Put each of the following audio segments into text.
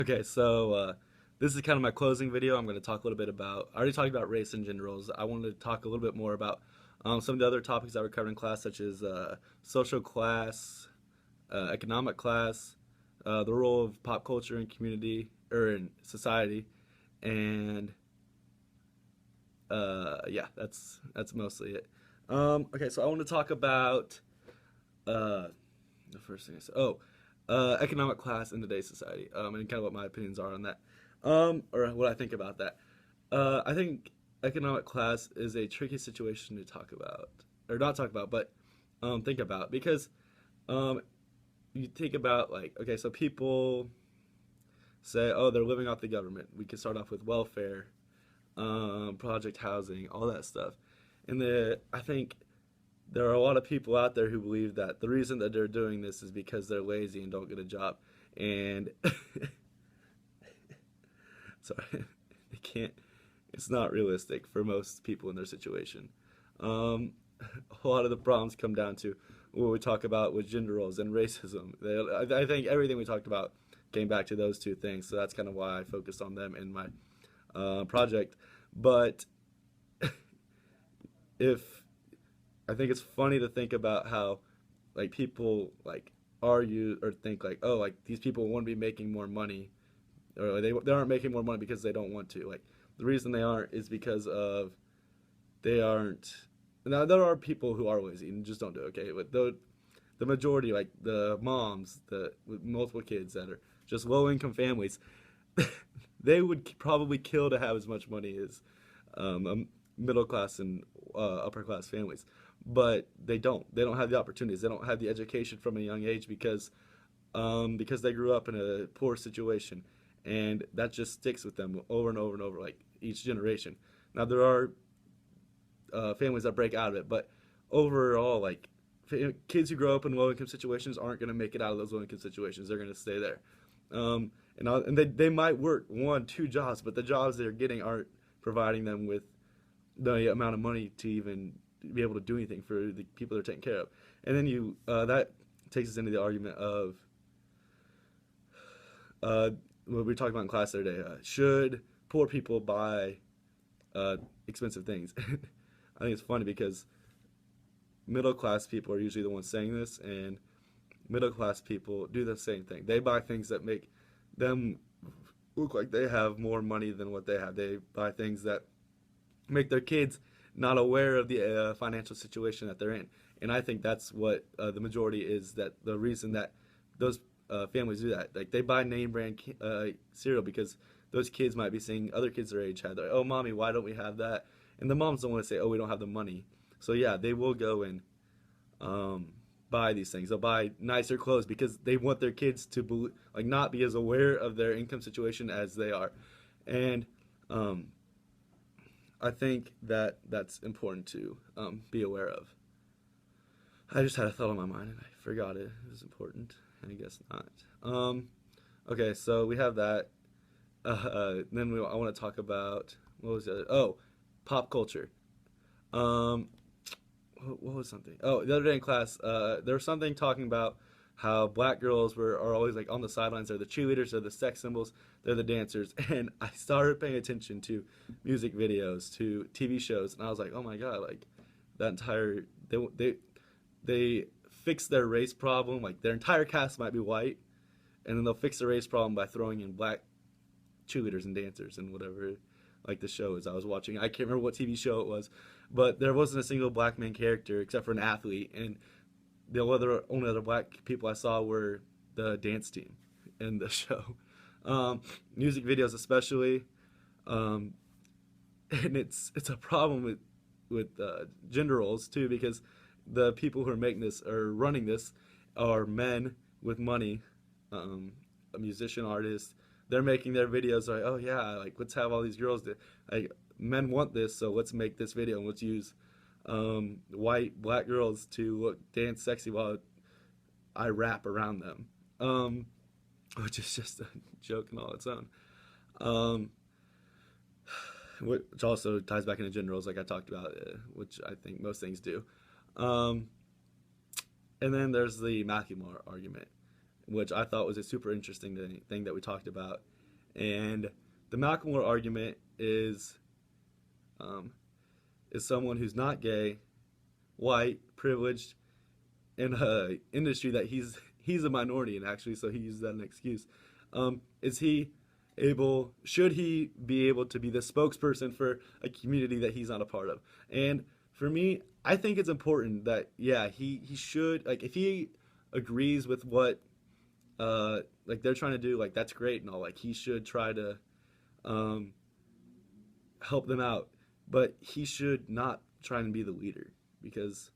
Okay, so this is kind of my closing video. I'm going to talk a little bit about, I already talked about race in general. I wanted to talk a little bit more about some of the other topics that were covered in class, such as social class, economic class, the role of pop culture in community or in society, and yeah, that's mostly it. Okay, so I want to talk about uh, the first thing I said. Economic class in today's society, and kind of what my opinions are on that, or what I think about that. I think economic class is a tricky situation to talk about, or not talk about, but think about because um, you think about like, okay, so people say, oh, they're living off the government. We can start off with welfare, project housing, all that stuff, and I think there are a lot of people out there who believe that the reason that they're doing this is because they're lazy and don't get a job. And sorry, they can't. It's not realistic for most people in their situation. Um, a lot of the problems come down to what we talk about with gender roles and racism. I think everything we talked about came back to those two things. So that's kind of why I focused on them in my project. But if I think it's funny to think about how like people like argue or think like, oh, like these people want to be making more money, or they aren't making more money because they don't want to. Like the reason they aren't is because of they aren't. Now there are people who are lazy and just don't do it, okay, but the majority, like the moms, the with multiple kids that are just low income families, they would probably kill to have as much money as middle class and upper class families, but they don't. They don't have the opportunities. They don't have the education from a young age because they grew up in a poor situation, and that just sticks with them over and over and over, like each generation. Now there are families that break out of it, but overall, like kids who grow up in low income situations aren't going to make it out of those low income situations. They're going to stay there, and they might work one, two jobs, but the jobs they're getting aren't providing them with the amount of money to even be able to do anything for the people they're taking care of. And then that takes us into the argument of what we were talking about in class the other day. Should poor people buy expensive things? I think it's funny because middle class people are usually the ones saying this, and middle class people do the same thing. They buy things that make them look like they have more money than what they have. They buy things that make their kids not aware of the financial situation that they're in. And I think that's what the majority is, that the reason that those families do that. Like they buy name brand cereal because those kids might be seeing other kids their age have. They're like, oh, mommy, why don't we have that? And the moms don't want to say, oh, we don't have the money. So yeah, they will go and um, buy these things. They'll buy nicer clothes because they want their kids to like not be as aware of their income situation as they are. And um, I think that that's important to be aware of. I just had a thought on my mind and I forgot it. It was important. I guess not. Okay, so we have that. Then I want to talk about what was it? Oh, pop culture. Um, what was something? Oh, the other day in class, there was something talking about how black girls are always like on the sidelines. They're the cheerleaders, they're the sex symbols, they're the dancers. And I started paying attention to music videos, to TV shows, and I was like, oh my god, like that entire they fix their race problem. Like their entire cast might be white, and then they'll fix the race problem by throwing in black cheerleaders and dancers and whatever like the show is I was watching. I can't remember what TV show it was, but there wasn't a single black main character except for an athlete, and the only other black people I saw were the dance team in the show. Music videos especially, um, and it's a problem with gender roles too, because the people who are making this or running this are men with money, a musician, artist. They're making their videos like, oh yeah, like let's have all these girls that like men want this, so let's make this video and let's use white black girls to look dance sexy while I rap around them, which is just a joke in all its own. Um, which also ties back into gender roles, like I talked about, which I think most things do. Um, and then there's the Macklemore argument, which I thought was a super interesting thing that we talked about And the Macklemore argument um, is someone who's not gay, white, privileged, in a industry that he's a minority in, actually, so he uses that as an excuse. Is he able? Should he be able to be the spokesperson for a community that he's not a part of? And for me, I think it's important that, yeah, he should, like, if he agrees with what like they're trying to do, like, that's great and all, like, he should try to um help them out, but he should not try and be the leader, because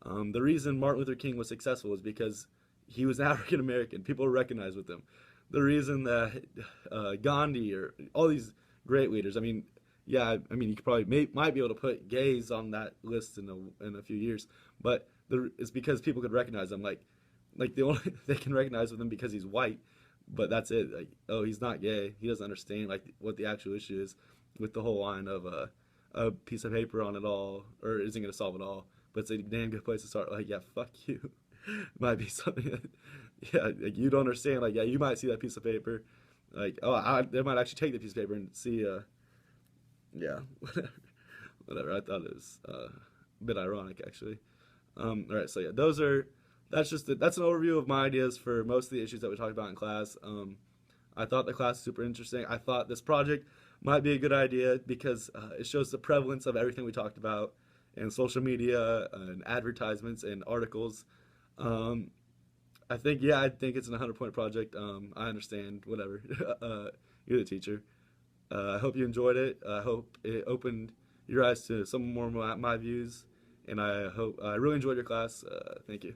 the reason Martin Luther King was successful is because he was African American. People recognize with him. The reason that Gandhi or all these great leaders, I mean, yeah, I mean, you could probably might be able to put gays on that list in a few years, but it's because people could recognize them. Like the only they can recognize with him because he's white, but that's it. Like, oh, he's not gay. He doesn't understand like what the actual issue is with the whole line of a piece of paper on it all, or isn't going to solve it all. But it's a damn good place to start. Like, yeah, fuck you. Might be something that, yeah, like, you don't understand. Like, yeah, you might see that piece of paper. Like, oh, they might actually take the piece of paper and see, yeah, whatever. Whatever. I thought it was a bit ironic, actually. All right, so yeah, that's an overview of my ideas for most of the issues that we talked about in class. I thought the class was super interesting. I thought this project might be a good idea because it shows the prevalence of everything we talked about in social media and advertisements and articles. Um, I think it's an 100-point project. I understand, whatever. You're the teacher. I hope you enjoyed it. I hope it opened your eyes to some more of my views, and I really enjoyed your class. Thank you.